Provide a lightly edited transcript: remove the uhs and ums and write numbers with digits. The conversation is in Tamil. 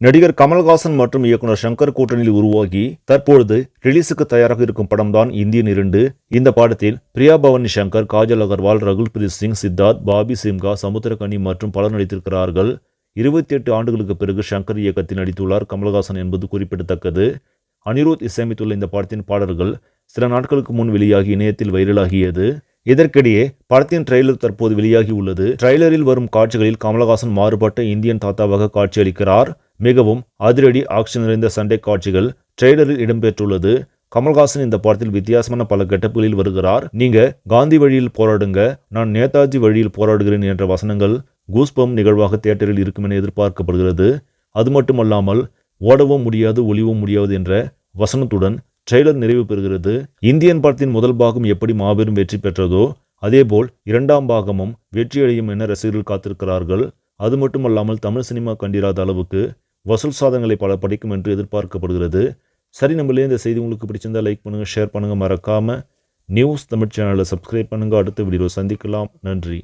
நடிகர் கமல்ஹாசன் மற்றும் இயக்குனர் ஷங்கர் கூட்டணியில் உருவாகி தற்பொழுது ரிலீஸுக்கு தயாராக இருக்கும் படம்தான் இந்தியன் 2. இந்த படத்தில் பிரியா பவானி சங்கர், காஜல் அகர்வால், ரகுல் பிரீத் சிங், சித்தார்த், பாபி சிம்ஹா, சமுத்திரகனி மற்றும் பலர் நடித்திருக்கிறார்கள். 28 ஆண்டுகளுக்கு பிறகு ஷங்கர் இயக்கத்தில் நடித்துள்ளார் கமல்ஹாசன் என்பது குறிப்பிடத்தக்கது. அனிருத் இசையமைத்துள்ள இந்த படத்தின் பாடல்கள் சில நாட்களுக்கு முன் வெளியாகி இணையத்தில் வைரலாகியது. இதற்கிடையே படத்தின் ட்ரெய்லர் தற்போது வெளியாகி உள்ளது. ட்ரெய்லரில் வரும் காட்சிகளில் கமல்ஹாசன் மாறுபட்ட இந்தியன் தாத்தாவாக காட்சியளிக்கிறார். மிகவும் அதிரடி ஆக்ஷன் நிறைந்த சண்டை காட்சிகள் ட்ரெய்லரில் இடம்பெற்றுள்ளது. கமல்ஹாசன் இந்த படத்தில் வித்தியாசமான பல கெட்டப்புகளில் வருகிறார். நீங்க காந்தி வழியில் போராடுங்க, நான் நேதாஜி வழியில் போராடுகிறேன் என்ற வசனங்கள் கூஸ்பம் நிகழ்வாக தியேட்டரில் இருக்கும் என எதிர்பார்க்கப்படுகிறது. அது மட்டுமல்லாமல் ஓடவும் முடியாது ஒளிவும் முடியாது என்ற வசனத்துடன் ட்ரெய்லர் நிறைவு பெறுகிறது. இந்தியன் படத்தின் முதல் பாகம் எப்படி மாபெரும் வெற்றி பெற்றதோ அதேபோல் 2ஆம் பாகமும் வெற்றியடையும் என ரசிகர்கள் காத்திருக்கிறார்கள். அது மட்டுமல்லாமல் தமிழ் சினிமா கண்டிராத அளவுக்கு வசூல் சாதனைகளை பல படிக்கும் என்று எதிர்பார்க்கப்படுகிறது. சரி, நம்மளே இந்த செய்தி உங்களுக்கு பிடிச்சிருந்தா லைக் பண்ணுங்க, ஷேர் பண்ணுங்க, மறக்காம நியூஸ் தமிழ் சேனலை சப்ஸ்கிரைப் பண்ணுங்க. அடுத்த வீடியோ சந்திக்கலாம். நன்றி.